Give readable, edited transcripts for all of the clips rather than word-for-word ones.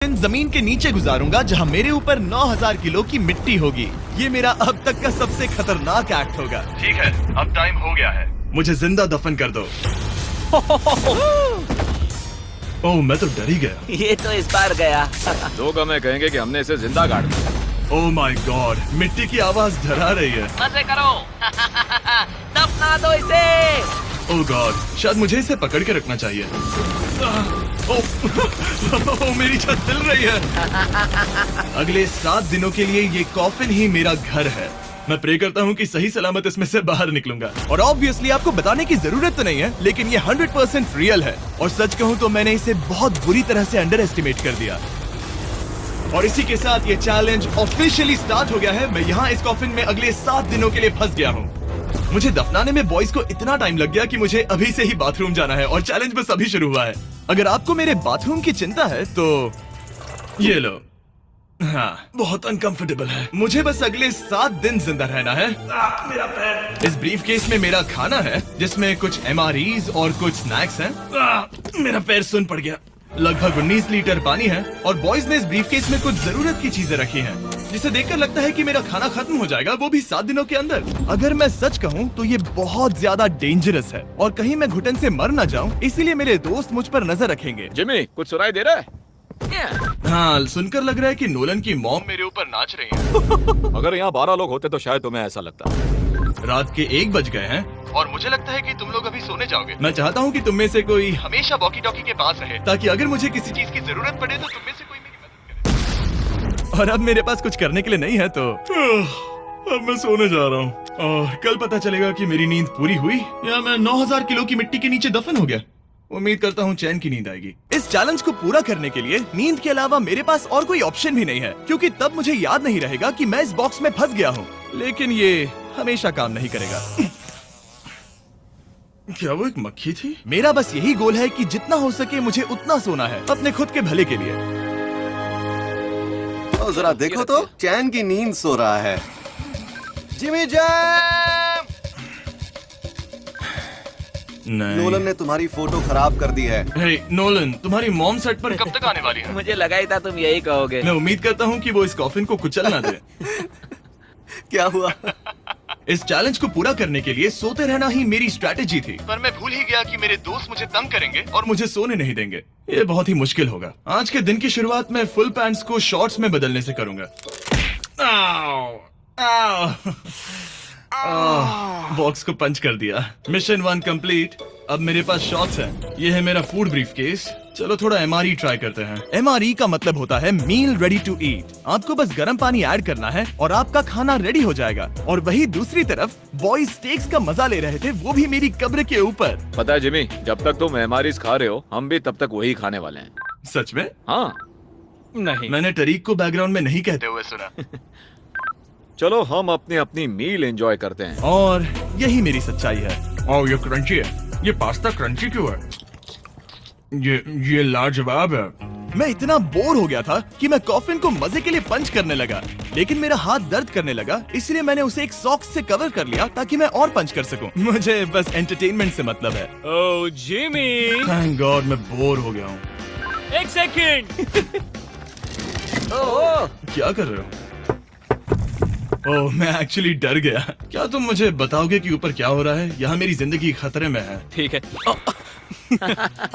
जमीन के नीचे गुजारूंगा जहां मेरे ऊपर 9000 किलो की मिट्टी होगी। ये मेरा अब तक का सबसे खतरनाक एक्ट होगा। ठीक है, अब टाइम हो गया है। मुझे जिंदा दफन कर दो। ओह, मैं तो डर ही गया। ये तो इस बार गया। लोग हमें कहेंगे कि हमने इसे जिंदा गाड़ दिया। ओह माय गॉड, मिट्टी की आवाज डरा रही है। मजे करो। दफना दो इसे। ओह गॉड, शायद मुझे इसे पकड़ के रखना चाहिए। ओह, मेरी छत हिल रही है। अगले 7 दिनों के लिए ये कॉफिन ही मेरा घर है। मैं प्रे करता हूँ कि सही सलामत इसमें से बाहर निकलूंगा। और ऑब्वियसली आपको बताने की जरूरत तो नहीं है, लेकिन ये 100% रियल है। और सच कहूँ तो मैंने इसे बहुत बुरी तरह से अंडर एस्टिमेट कर दिया। और इसी के साथ ये चैलेंज ऑफिशियली स्टार्ट हो गया है। मैं यहाँ इस कॉफिन में अगले 7 दिनों के लिए फंस गया हूँ। मुझे दफनाने में बॉयज को इतना टाइम लग गया कि मुझे अभी से ही बाथरूम जाना है और चैलेंज बस अभी शुरू हुआ है। अगर आपको मेरे बाथरूम की चिंता है तो ये लो। हाँ, बहुत अनकंफर्टेबल है। मुझे बस अगले 7 दिन जिंदा रहना है। मेरा पैर। इस ब्रीफ केस में मेरा खाना है, जिसमें कुछ MREs और कुछ स्नैक्स हैं। मेरा पैर सुन पड़ गया। लगभग 19 लीटर पानी है और बॉयज ने इस ब्रीफ केस में कुछ जरूरत की चीजें रखी हैं, जिसे देखकर लगता है कि मेरा खाना खत्म हो जाएगा, वो भी 7 दिनों के अंदर। अगर मैं सच कहूँ तो ये बहुत ज्यादा डेंजरस है और कहीं मैं घुटन से मर न जाऊँ, इसीलिए मेरे दोस्त मुझ पर नजर रखेंगे। जिमी, कुछ सुनाई दे रहा है? हाँ, सुनकर लग रहा है कि नोलन की मॉम मेरे ऊपर नाच रही है। अगर यहाँ 12 लोग होते तो शायद तुम्हें ऐसा लगता। रात के 1 बज गए हैं और मुझे लगता है कि तुम लोग अभी सोने जाओगे। मैं चाहता हूँ कि तुम में से कोई हमेशा वॉकी टॉकी के पास रहे, ताकि अगर मुझे किसी चीज की जरूरत पड़े तो तुम में से कोई मेरी मदद करे। और अब मेरे पास कुछ करने के लिए नहीं है तो अब मैं सोने जा रहा हूँ और कल पता चलेगा कि मेरी नींद पूरी हुई या मैं 9000 किलो की मिट्टी के नीचे दफन हो गया। उम्मीद करता हूँ चैन की नींद आएगी। इस चैलेंज को पूरा करने के लिए नींद के अलावा मेरे पास और कोई ऑप्शन भी नहीं है, क्योंकि तब मुझे याद नहीं रहेगा कि मैं इस बॉक्स में फंस गया हूँ। लेकिन ये हमेशा काम नहीं करेगा। क्या वो एक मक्खी थी? मेरा बस यही गोल है कि जितना हो सके मुझे उतना सोना है, अपने खुद के भले के लिए। तो जरा देखो तो, चैन की नींद सो रहा है। Jimmy jam! नोलन ने तुम्हारी फोटो खराब कर दी है। हे नोलन, तुम्हारी मॉम सेट पर कब तक आने वाली है? मुझे लगा ही था तुम यही कहोगे। मैं उम्मीद करता हूँ कि वो इस कॉफिन को कुचल ना दे। क्या हुआ? इस चैलेंज को पूरा करने के लिए सोते रहना ही मेरी स्ट्रैटेजी थी, पर मैं भूल ही गया कि मेरे दोस्त मुझे तंग करेंगे और मुझे सोने नहीं देंगे। ये बहुत ही मुश्किल होगा। आज के दिन की शुरुआत मैं फुल पैंट्स को शॉर्ट्स में बदलने से करूंगा। बॉक्स को पंच कर दिया। Mission 1 complete. अब मेरे पास शॉर्ट्स हैं। ये है मेरा फूड ब्रीफ केस। चलो थोड़ा MRE ट्राई करते हैं। MRE का मतलब होता है मील रेडी टू ईट। आपको बस गर्म पानी ऐड करना है और आपका खाना रेडी हो जाएगा। और वही दूसरी तरफ बॉयज स्टेक्स का मजा ले रहे थे, वो भी मेरी कब्र के ऊपर। पता है जिमी, जब तक तुम MREs खा रहे हो, हम भी तब तक वही खाने वाले हैं। सच में? हाँ। नहीं, मैंने टरीक को बैकग्राउंड में नहीं कहते हुए सुना। चलो हम अपनी अपनी मील एंजॉय करते हैं। और यही मेरी सच्चाई है। ओह, ये क्रंची है। ये पास्ता क्रंची क्यों है? ये लाजवाब है। मैं इतना बोर हो गया था कि मैं कॉफिन को मजे के लिए पंच करने लगा, लेकिन मेरा हाथ दर्द करने लगा, इसलिए मैंने उसे एक सॉक्स से कवर कर लिया ताकि मैं और पंच कर सकूं। मुझे बस एंटरटेनमेंट से मतलब है। ओह जिमी, थैंक गॉड मैं बोर हो गया हूँ। एक सेकंड। क्या कर रहे हो? ओह, मैं एक्चुअली डर गया। क्या तुम मुझे बताओगे कि ऊपर क्या हो रहा है? यहाँ मेरी जिंदगी खतरे में है। ठीक है।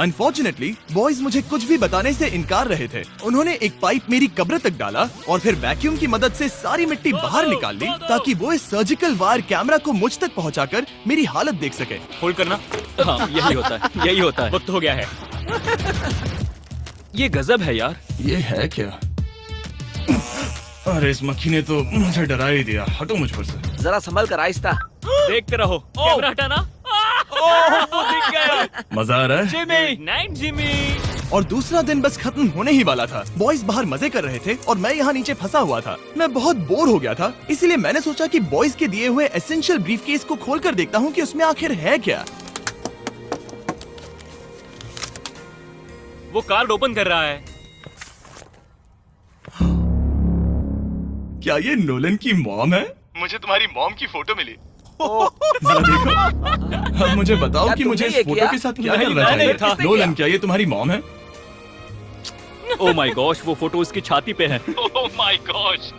अनफॉर्चुनेटली बॉयज मुझे कुछ भी बताने से इनकार रहे थे। उन्होंने एक पाइप मेरी कब्र तक डाला और फिर वैक्यूम की मदद से सारी मिट्टी बाहर निकाल ली, ताकि वो इस सर्जिकल वायर कैमरा को मुझ तक पहुंचाकर मेरी हालत देख सके। होल्ड करना। हाँ, यही होता है, यही होता है। वक्त हो गया है। ये गजब है यार। ये है क्या? अरे इस मक्खी ने तो मुझे डरा ही दिया। हटो मुझ पर से। जरा संभल कर, आहिस्ता। देखते रहो। कैमरा हटाना। वो दिख गया। मजा आ रहा है? Jimmy, night Jimmy. और दूसरा दिन बस खत्म होने ही वाला था। बॉयज बाहर मजे कर रहे थे और मैं यहाँ नीचे फंसा हुआ था। मैं बहुत बोर हो गया था, इसलिए मैंने सोचा कि बॉयज के दिए हुए एसेंशियल ब्रीफ केस को खोलकर देखता हूँ कि उसमें आखिर है क्या। वो कार्ड ओपन कर रहा है। क्या ये नोलन की मॉम है? मुझे तुम्हारी मॉम की फोटो मिली। जरा देखो। अब मुझे बताओ क्या कि मुझे तुमने इस ये फोटो किया? के साथ क्या नहीं, करना मैंने चाहिए? था। नोलन, क्या ये तुम्हारी मॉम है? ओ माय गॉश, वो फोटो उसकी छाती पे है। Oh my gosh.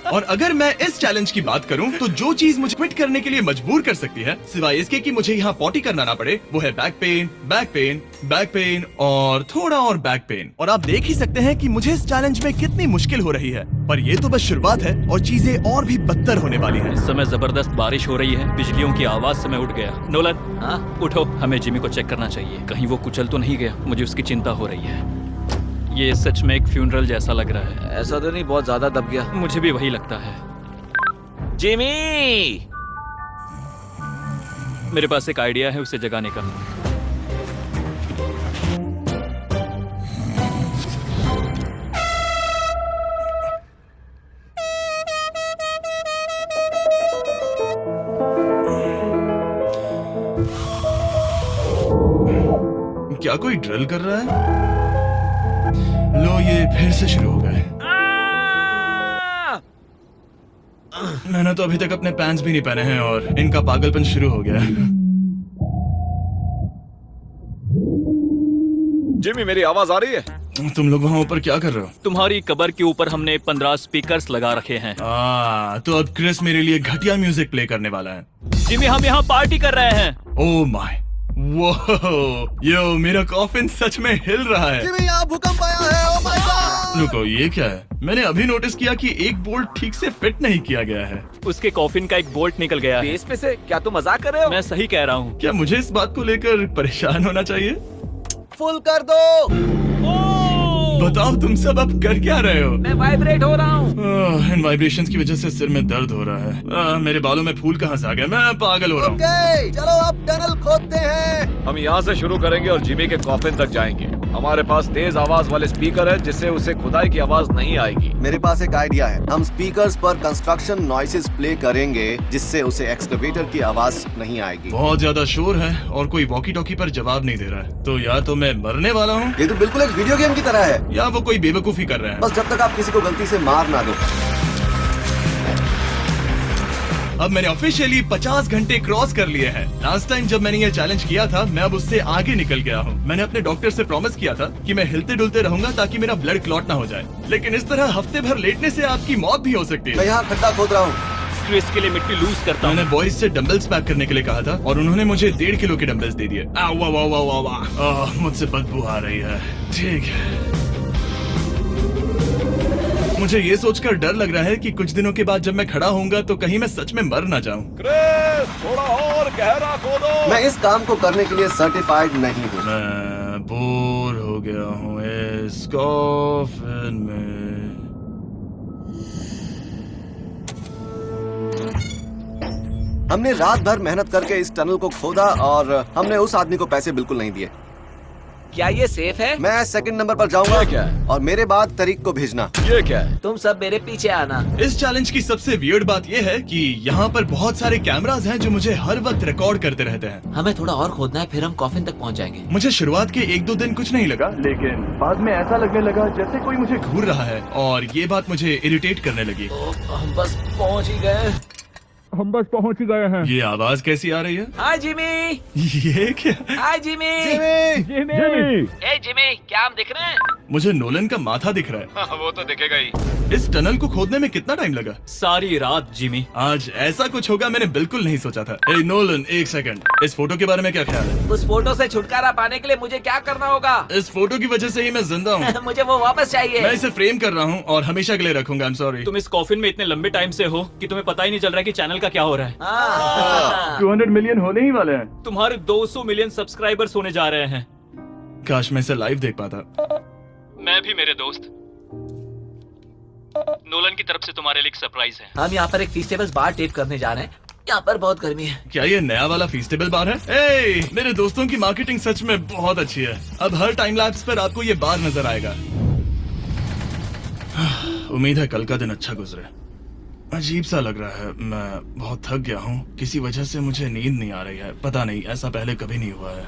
और अगर मैं इस चैलेंज की बात करूं तो जो चीज मुझे क्विट करने के लिए मजबूर कर सकती है, सिवाय इसके कि मुझे यहाँ पॉटी करना ना पड़े, वो है back pain, back pain, back pain और थोड़ा और बैक पेन। और आप देख ही सकते हैं कि मुझे इस चैलेंज में कितनी मुश्किल हो रही है, पर ये तो बस शुरुआत है और चीजें और भी बदतर होने वाली हैं। इस समय जबरदस्त बारिश हो रही है, बिजलियों की आवाज से मैं उठ गया। नोलन, हाँ? उठो, हमें जिमी को चेक करना चाहिए, कहीं वो कुचल तो नहीं गया। मुझे उसकी चिंता हो रही है। ये सच में एक फ्यूनरल जैसा लग रहा है। ऐसा तो नहीं बहुत ज्यादा दब गया? मुझे भी वही लगता है। जिमी! मेरे पास एक आइडिया है उसे जगाने का। क्या कोई ड्रिल कर रहा है? लो, ये फिर से शुरू हो गए। मैंने तो अभी तक अपने पैंट्स भी नहीं पहने हैं और इनका पागलपन शुरू हो गया है। जिमी, मेरी आवाज आ रही है? तुम लोग वहाँ ऊपर क्या कर रहे हो? तुम्हारी कबर के ऊपर हमने 15 स्पीकर्स लगा रखे हैं। तो अब क्रिस मेरे लिए घटिया म्यूजिक प्ले करने वाला है। जिमी, हम यहाँ पार्टी कर रहे हैं। ओह माय, वो यो, मेरा कॉफिन सच में हिल रहा है। जिमी, यहाँ भूकंप आया है। Oh my God! रुको, ये क्या है? मैंने अभी नोटिस किया कि एक बोल्ट ठीक से फिट नहीं किया गया है। उसके कॉफिन का एक बोल्ट निकल गया है। बेस पे से? क्या तुम मजाक कर रहे हो? मैं सही कह रहा हूँ। क्या मुझे इस बात को लेकर परेशान होना चाहिए? फुल कर दो। बताओ तुम सब अब कर क्या रहे हो? मैं वाइब्रेट हो रहा हूँ। इन वाइब्रेशंस की वजह से सिर में दर्द हो रहा है। मेरे बालों में फूल कहाँ से आ गया? मैं पागल हो रहा हूँ। ओके, चलो अब टनल खोदते हैं। हम यहाँ से शुरू करेंगे और जिमी के कॉफिन तक जाएंगे। हमारे पास तेज आवाज वाले स्पीकर है जिससे उसे खुदाई की आवाज नहीं आएगी। मेरे पास एक आइडिया है। हम स्पीकर्स पर कंस्ट्रक्शन नॉइसेस प्ले करेंगे जिससे उसे एक्सकवेटर की आवाज नहीं आएगी। बहुत ज्यादा शोर है और कोई वॉकी टॉकी पर जवाब नहीं दे रहा है। तो या तो मैं मरने वाला हूँ ये तो बिल्कुल एक वीडियो गेम की तरह है। या वो कोई बेवकूफी कर रहे हैं। बस जब तक आप किसी को गलती से मार ना दो। अब मैंने ऑफिशियली 50 घंटे क्रॉस कर लिए हैं। लास्ट टाइम जब मैंने ये चैलेंज किया था, मैं अब उससे आगे निकल गया हूँ। मैंने अपने डॉक्टर से प्रॉमिस किया था कि मैं हिलते डुलते रहूंगा ताकि मेरा ब्लड क्लॉट ना हो जाए, लेकिन इस तरह हफ्ते भर लेटने से आपकी मौत भी हो सकती मैं है। यहाँ खड्डा खोद रहा हूँ। क्रिस के लिए मिट्टी लूज करता हूँ। मैंने बॉयज से डंबल्स पैक करने के लिए कहा था और उन्होंने मुझे 1.5 किलो के डंबल्स दे दिए। मुझसे बदबू आ रही है। ठीक है, मुझे ये सोचकर डर लग रहा है कि कुछ दिनों के बाद जब मैं खड़ा होऊंगा तो कहीं मैं सच में मर ना जाऊं। क्रिस, थोड़ा और गहरा खोदो। मैं इस काम को करने के लिए सर्टिफाइड नहीं हूँ। मैं बोर हो गया हूँ इस कॉफिन में। हमने रात भर मेहनत करके इस टनल को खोदा और हमने उस आदमी को पैसे बिल्कुल नहीं दिए। क्या ये सेफ है? मैं सेकंड नंबर पर जाऊंगा। ये क्या है? और मेरे बाद तरीक को भेजना। ये क्या है? तुम सब मेरे पीछे आना। इस चैलेंज की सबसे वियर्ड बात यह है कि यहाँ पर बहुत सारे कैमरास हैं जो मुझे हर वक्त रिकॉर्ड करते रहते हैं। हमें थोड़ा और खोदना है, फिर हम कॉफिन तक पहुँच जाएंगे। मुझे शुरुआत के 1-2 दिन कुछ नहीं लगा, लेकिन बाद में ऐसा लगने लगा जैसे कोई मुझे घूर रहा है और ये बात मुझे इरिटेट करने लगी। हम बस पहुँच ही गए। ये आवाज कैसी आ रही है? हाय जिमी। ये क्या? हाय जिमी। जिमी! ए जिमी, क्या हम दिख रहे हैं? मुझे नोलन का माथा दिख रहा हाँ, वो तो दिखेगा ही। है। इस टनल को खोदने में कितना टाइम लगा? सारी रात जिमी। आज ऐसा कुछ होगा मैंने बिल्कुल नहीं सोचा था। ए नोलन, एक सेकंड, इस फोटो के बारे में क्या ख्याल है? उस फोटो से छुटकारा पाने के लिए मुझे क्या करना होगा? इस फोटो की वजह से ही मैं जिंदा हूँ। मुझे वो वापस चाहिए। मैं इसे फ्रेम कर रहा हूँ और हमेशा के लिए रखूंगा। I am sorry. तुम इस कॉफिन में इतने लंबे टाइम से हो कि तुम्हें पता ही नहीं चल रहा है कि चैनल का क्या हो रहा है। हाँ। 200 मिलियन होने ही वाले हैं। तुम्हारे 200 मिलियन सब्सक्राइबर्स होने जा रहे हैं। काश मैं इसे लाइव देख पाता। मैं भी मेरे दोस्त। नोलन की तरफ से तुम्हारे लिए एक सरप्राइज है। हम यहाँ पर एक फीस्टेबल्स बार टेप करने जा रहे हैं। यहाँ पर बहुत गर्मी है। क्या ये नया वाला फीस्टेबल बार है? ए, मेरे दोस्तों की मार्केटिंग सच में बहुत अच्छी है। अब हर टाइम लैप्स पर आपको ये बार नजर आएगा। उम्मीद है कल का दिन अच्छा गुजरे। अजीब सा लग रहा है, मैं बहुत थक गया हूँ। किसी वजह से मुझे नींद नहीं आ रही है। पता नहीं, ऐसा पहले कभी नहीं हुआ है।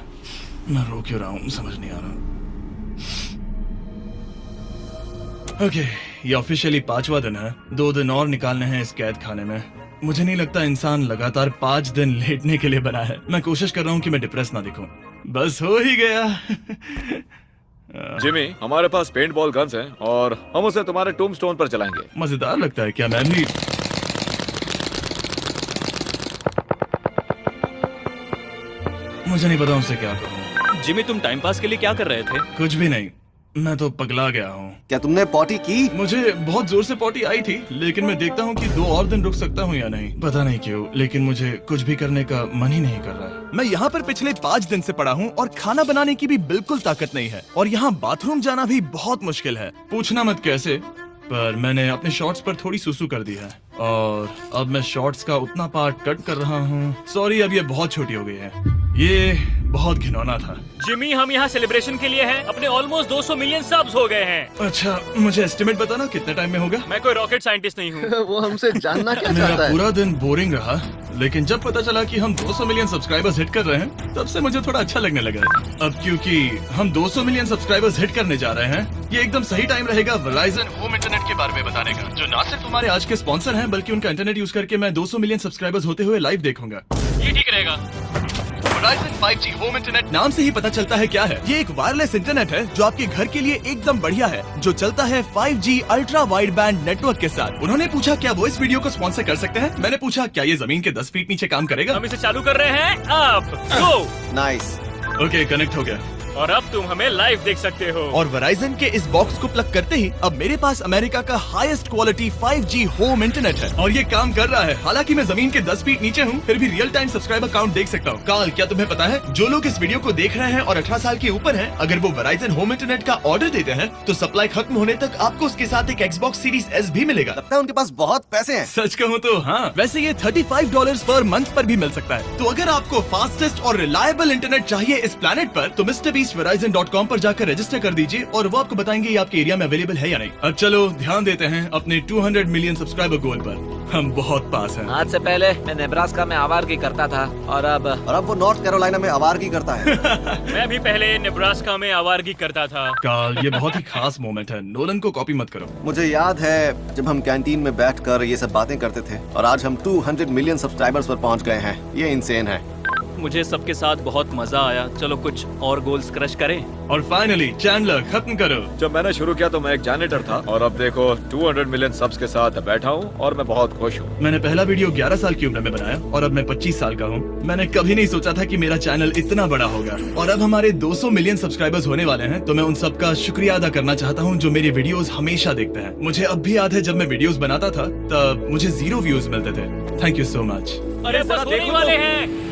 मैं रो क्यों रहा हूँ समझ नहीं आ रहा। ओके, ये ऑफिशियली 5वां दिन है। 2 दिन और निकालने हैं इस कैद खाने में। मुझे नहीं लगता इंसान लगातार 5 दिन लेटने के लिए बना है। मैं कोशिश कर रहा हूँ कि मैं डिप्रेस ना दिखूं। बस हो ही गया। जिमी, हमारे पास पेंट बॉल गन्स हैं और हम उसे तुम्हारे टूम्बस्टोन पर चलाएंगे। मजेदार लगता है क्या? मैं भी मुझे नहीं पता उनसे क्या कहूँ। जिमी, तुम टाइम पास के लिए क्या कर रहे थे? कुछ भी नहीं, मैं तो पगला गया हूँ। क्या तुमने पॉटी की? मुझे बहुत जोर से पॉटी आई थी, लेकिन मैं देखता हूँ कि 2 और दिन रुक सकता हूँ या नहीं। पता नहीं क्यों, लेकिन मुझे कुछ भी करने का मन ही नहीं कर रहा है। मैं यहाँ पर पिछले 5 दिन से पड़ा हूँ और खाना बनाने की भी बिल्कुल ताकत नहीं है, और यहाँ बाथरूम जाना भी बहुत मुश्किल है। पूछना मत कैसे, पर मैंने अपने शॉर्ट्स पर थोड़ी सुसु कर दी है और अब मैं शॉर्ट्स का उतना पार्ट कट कर रहा हूँ। सॉरी, अब ये बहुत छोटी हो गई है। ये बहुत घिनौना था। जिमी, हम यहाँ सेलिब्रेशन के लिए हैं। अपने ऑलमोस्ट 200 मिलियन सब्स हो गए हैं। अच्छा, मुझे एस्टिमेट बताना कितने टाइम में होगा? मैं कोई रॉकेट साइंटिस्ट नहीं हूँ। वो हमसे जानना क्या मेरा चाहता है? पूरा दिन बोरिंग रहा, लेकिन जब पता चला कि हम 200 मिलियन सब्सक्राइबर्स हिट कर रहे हैं, तब से मुझे थोड़ा अच्छा लगने लगा। अब क्योंकि हम 200 मिलियन सब्सक्राइबर्स हिट करने जा रहे हैं, ये एकदम सही टाइम रहेगा Verizon होम इंटरनेट के बारे में बताने का, जो ना सिर्फ हमारे आज के स्पॉन्सर हैं, बल्कि उनका इंटरनेट यूज करके मैं 200 मिलियन सब्सक्राइबर्स होते हुए लाइव देखूंगा। ये ठीक रहेगा। Verizon 5G होम इंटरनेट नाम से ही पता चलता है क्या है। ये एक वायरलेस इंटरनेट है जो आपके घर के लिए एकदम बढ़िया है, जो चलता है 5G ultra wide band network के साथ। उन्होंने पूछा क्या वो इस वीडियो को स्पॉन्सर कर सकते हैं। मैंने पूछा क्या ये जमीन के 10 फीट नीचे काम करेगा। हम इसे चालू कर रहे हैं। अब गो। नाइस। ओके, कनेक्ट हो गया। और अब तुम हमें लाइव देख सकते हो। और Verizon के इस बॉक्स को प्लग करते ही अब मेरे पास अमेरिका का highest quality 5G home internet है, और ये काम कर रहा है। हालांकि मैं जमीन के 10 फीट नीचे हूँ, फिर भी रियल टाइम सब्सक्राइबर काउंट देख सकता हूँ। काल, क्या तुम्हें पता है, जो लोग इस वीडियो को देख रहे हैं और 18 साल के ऊपर हैं, अगर वो Verizon होम इंटरनेट का ऑर्डर देते हैं तो सप्लाई खत्म होने तक आपको उसके साथ एक Xbox Series S भी मिलेगा। लगता है उनके पास बहुत पैसे हैं। सच कहूँ तो हाँ। वैसे ये $35 पर मंथ पर भी मिल सकता है। तो अगर आपको फास्टेस्ट और रिलायबल इंटरनेट चाहिए इस प्लेनेट पर, तो MrBeastVerizon.com पर जाकर रजिस्टर कर दीजिए और वो आपको बताएंगे ये आपके एरिया में अवेलेबल है या नहीं। अब चलो ध्यान देते हैं अपने 200 मिलियन सब्सक्राइबर गोल पर। हम बहुत पास हैं। आज से पहले मैं नेब्रास्का में आवारगी करता था और अब वो नॉर्थ कैरोलिना में आवारगी करता है। मैं भी पहले नेब्रास्का में आवारगी करता था। काल, ये बहुत ही खास मोमेंट है। नोलन को कॉपी मत करो। मुझे याद है जब हम कैंटीन में बैठकर ये सब बातें करते थे, और आज हम 200 मिलियन सब्सक्राइबर्स पर पहुंच गए हैं। ये इंसेन है। मुझे सबके साथ बहुत मजा आया। चलो कुछ और गोल्स क्रश करें। और फाइनली चैंडलर, खत्म करो। जब मैंने शुरू किया तो मैं एक जैनिटर था और अब देखो 200 मिलियन सब्स के साथ बैठा हूँ और मैं बहुत खुश हूँ। मैंने पहला वीडियो 11 साल की उम्र में बनाया और अब मैं 25 साल का हूँ। मैंने कभी नहीं सोचा था कि मेरा चैनल इतना बड़ा होगा, और अब हमारे 200 मिलियन सब्सक्राइबर्स होने वाले हैं। तो मैं उन सबका शुक्रिया अदा करना चाहता हूँ जो मेरी वीडियोस हमेशा देखते हैं। मुझे अब भी याद है जब मैं वीडियोस बनाता था तब मुझे 0 व्यूज मिलते थे। Thank you so much. अरे बस होने वाले हैं।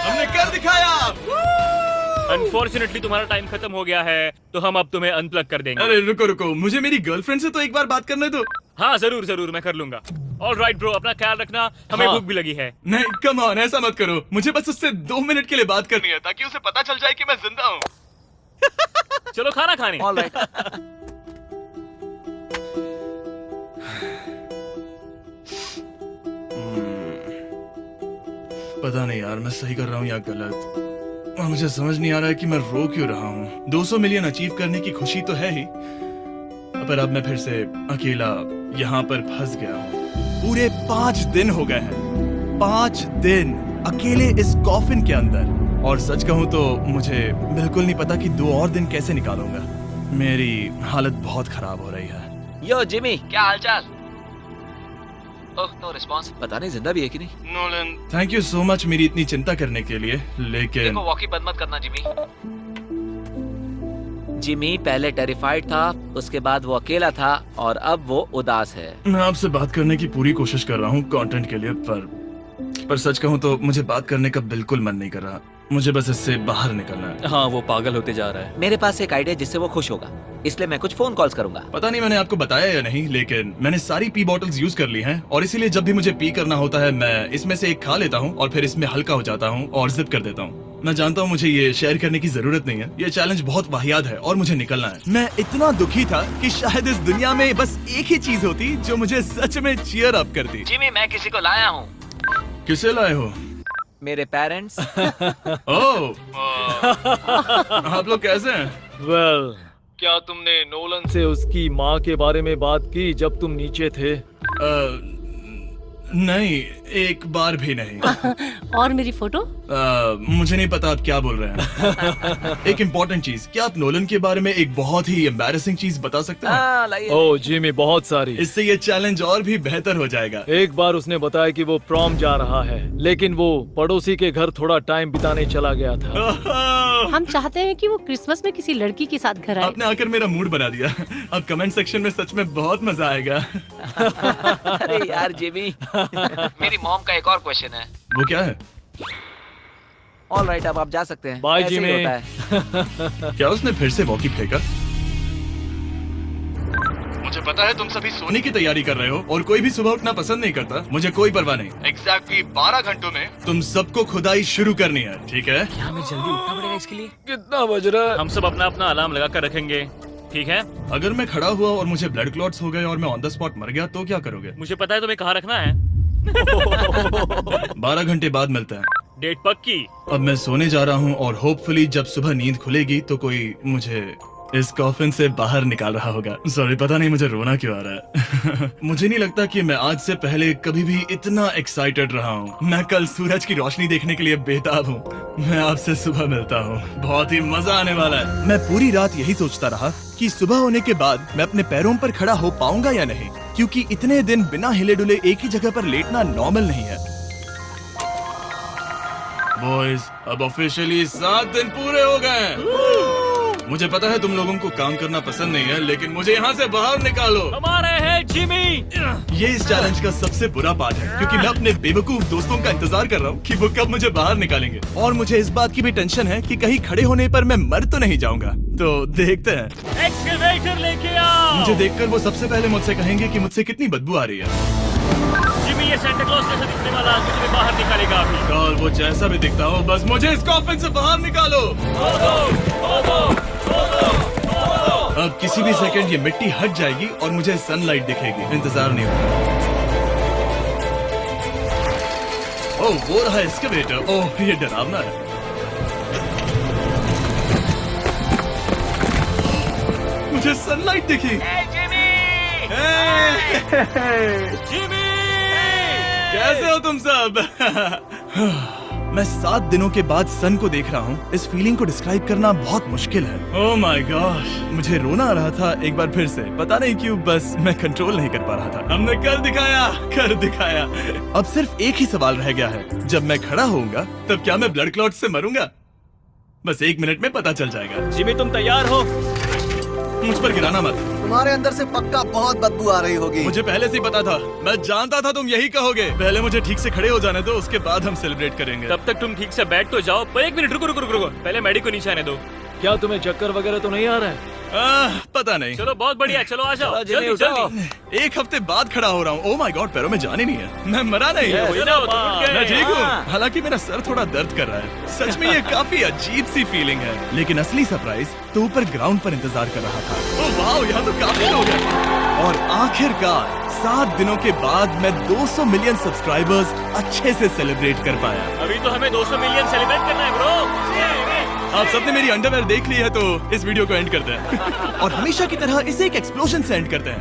हमने कर दिखाया। अनफॉर्चुनेटली तुम्हारा टाइम खत्म हो गया है, तो हम अब तुम्हें अनप्लग कर देंगे। अरे रुको रुको, मुझे मेरी गर्लफ्रेंड से तो एक बार बात करने दो। हाँ जरूर जरूर, मैं कर लूंगा। ऑलराइट ब्रो, अपना ख्याल रखना। हमें हाँ। भूख भी लगी है। नहीं, कम ऑन, ऐसा मत करो। मुझे बस उससे 2 मिनट के लिए बात करनी है, ताकि उसे पता चल जाए कि मैं जिंदा हूँ। चलो खाना खाने। ऑलराइट। पता नहीं यार, मैं सही कर रहा हूँ या गलत, और मुझे समझ नहीं आ रहा है कि मैं रो क्यों रहा हूँ। 200 मिलियन अचीव करने की खुशी तो है ही, पर अब मैं फिर से अकेला यहाँ पर फंस गया हूँ। पूरे 5 दिन हो गए हैं, 5 दिन अकेले इस कॉफिन के अंदर, और सच कहूँ तो मुझे बिल्कुल नहीं पता कि 2 और दिन कैसे निकालूंगा। मेरी हालत बहुत खराब हो रही है। यो जिमी, क्या हालचाल? ओह, नो रिस्पांस। पता नहीं जिंदा भी है कि नहीं। Nolan, thank you so much मेरी इतनी चिंता करने के लिए, लेकिन देखो, वॉकी बंद मत करना जिमी। जिमी पहले टेरिफाइड था, उसके बाद वो अकेला था, और अब वो उदास है। मैं आपसे बात करने की पूरी कोशिश कर रहा हूँ कंटेंट के लिए, पर सच कहूँ तो मुझे बात करने का बिल्कुल मन नहीं कर रहा। मुझे बस इससे बाहर निकलना है। हाँ, वो पागल होते जा रहा है। मेरे पास एक आइडिया जिससे वो खुश होगा, इसलिए मैं कुछ फोन कॉल्स करूंगा। पता नहीं मैंने आपको बताया या नहीं, लेकिन मैंने सारी पी बॉटल्स यूज कर ली हैं, और इसीलिए जब भी मुझे पी करना होता है मैं इसमें से एक खा लेता हूँ और फिर इसमें हल्का हो जाता हूँ और जिप कर देता हूँ। मैं जानता हूँ मुझे ये शेयर करने की जरूरत नहीं है, ये चैलेंज बहुत वाहियात है और मुझे निकलना है। मैं इतना दुखी था कि शायद इस दुनिया में बस एक ही चीज होती जो मुझे सच में चीयर अप करती। जिमी, मैं किसी को लाया हूँ। किसे लाए हो? मेरे पेरेंट्स। ओह, आप लोग कैसे हैं? वेल, क्या तुमने नोलन से उसकी माँ के बारे में बात की जब तुम नीचे थे? नहीं, एक बार भी नहीं। और मेरी फोटो? मुझे नहीं पता आप क्या बोल रहे हैं। एक इम्पोर्टेंट चीज, क्या आप नोलन के बारे में एक बहुत ही एम्बैरेसिंग चीज बता सकते हैं? हाँ, लाइए। ओ जिमी, बहुत सारी। इससे ये चैलेंज और भी बेहतर हो जाएगा। एक बार उसने बताया कि वो प्रॉम जा रहा है, लेकिन वो पड़ोसी के घर थोड़ा टाइम बिताने चला गया था। हम चाहते हैं कि वो क्रिसमस में किसी लड़की के साथ घर आए। आपने आकर मेरा मूड बना दिया। अब कमेंट सेक्शन में सच में बहुत मजा आएगा। अरे यार जिमी, मेरी मॉम का एक और क्वेश्चन है। वो क्या है? ऑल राइट, अब आप जा सकते हैं। बाय ऐसे ही जिमी। होता है। क्या उसने फिर से वॉकी फेंका? मुझे पता है तुम सभी सोने की तैयारी कर रहे हो और कोई भी सुबह उठना पसंद नहीं करता। मुझे कोई परवाह नहीं। एग्जैक्टली 12 घंटों में तुम सबको खुदाई शुरू करनी है, ठीक है? क्या हमें जल्दी उठना पड़ेगा इसके लिए? कितना बज रहा है? हम सब अपना अपना अलार्म लगा कर रखेंगे, ठीक है? अगर मैं खड़ा हुआ और मुझे ब्लड क्लॉट्स हो गए और मैं ऑन द स्पॉट मर गया तो क्या करोगे? मुझे पता है तुम्हें कहाँ रखना है। 12 घंटे बाद मिलते हैं। डेट पक्की। अब मैं सोने जा रहा हूँ और होपफुली जब सुबह नींद खुलेगी तो कोई मुझे इस कॉफिन से बाहर निकाल रहा होगा। सॉरी, पता नहीं मुझे रोना क्यों आ रहा है। मुझे नहीं लगता कि मैं आज से पहले कभी भी इतना एक्साइटेड रहा हूँ। मैं कल सूरज की रोशनी देखने के लिए बेताब हूँ। मैं आपसे सुबह मिलता हूँ, बहुत ही मजा आने वाला है। मैं पूरी रात यही सोचता रहा कि सुबह होने के बाद मैं अपने पैरों पर खड़ा हो पाऊंगा या नहीं, क्योंकि इतने दिन बिना हिले डुले एक ही जगह पर लेटना नॉर्मल नहीं है। बॉयज, अब ऑफिशियली 7 दिन पूरे हो गए। मुझे पता है तुम लोगों को काम करना पसंद नहीं है, लेकिन मुझे यहाँ से बाहर निकालो। हमारे हैं जिमी। ये इस चैलेंज का सबसे बुरा पार्ट है, क्योंकि मैं अपने बेवकूफ दोस्तों का इंतजार कर रहा हूँ कि वो कब मुझे बाहर निकालेंगे। और मुझे इस बात की भी टेंशन है कि कहीं खड़े होने पर मैं मर तो नहीं जाऊंगा। तो देखते हैं। एक्सकवेटर लेके आओ। मुझे देखकर वो सबसे पहले मुझसे कहेंगे कि मुझसे कितनी बदबू आ रही है। जिमी, ये सांता क्लॉज जैसा दिखने वाला आदमी तुम्हें बाहर निकालेगा अभी। और वो जैसा भी दिखता हो, बस मुझे इस कॉफिन से बाहर निकालो। अब किसी भी सेकंड ये मिट्टी हट जाएगी और मुझे सनलाइट दिखेगी। इंतजार नहीं होगा। ओह, वो रहा एक्सकवेटर। ओह, ये डरावना है। मुझे सनलाइट दिखी। जिमी, कैसे हो तुम सब? मैं 7 दिनों के बाद सन को देख रहा हूँ। इस फीलिंग को डिस्क्राइब करना बहुत मुश्किल है। ओह माय गॉश, मुझे रोना आ रहा था एक बार फिर से। पता नहीं क्यों, बस मैं कंट्रोल नहीं कर पा रहा था। हमने कर दिखाया। अब सिर्फ एक ही सवाल रह गया है। जब मैं खड़ा होऊंगा तब क्या मैं ब्लड क्लॉट से मरूंगा? बस 1 मिनट में पता चल जाएगा। जिमी, तुम तैयार हो? मुझ पर गिराना मत। तुम्हारे अंदर से पक्का बहुत बदबू आ रही होगी। मुझे पहले से ही पता था। मैं जानता था तुम यही कहोगे। पहले मुझे ठीक से खड़े हो जाने दो, उसके बाद हम सेलिब्रेट करेंगे। तब तक तुम ठीक से बैठ तो जाओ। पर 1 मिनट रुको। पहले मैडी को नीचे आने दो। क्या तुम्हें चक्कर वगैरह तो नहीं आ रहा है? पता नहीं। चलो, बहुत बढ़िया। चलो आ जाओ, जिमी, जल्दी उठाओ। जल्दी। 1 हफ्ते बाद खड़ा हो रहा हूँ। ओह माय गॉड, पैरों में जान ही नहीं है। मैं मरा नहीं। चलो, तुम उठ गए। मैं ठीक हूँ। हाँ। हालांकि मेरा सर थोड़ा दर्द कर रहा है। सच में ये काफी अजीब सी फीलिंग है। लेकिन असली सरप्राइज तो ऊपर ग्राउंड पर इंतजार कर रहा था। ओह वाओ, यहाँ तो काफी लोग हैं। और आखिरकार 7 दिनों के बाद मैं 200 मिलियन सब्सक्राइबर्स अच्छे से सेलिब्रेट कर पाया। अभी तो हमें 200 मिलियन सेलिब्रेट करना है ब्रो। आप सबने मेरी अंडरवेयर देख ली है, तो इस वीडियो को एंड करते हैं। और हमेशा की तरह इसे एक एक्सप्लोजन से एंड करते हैं।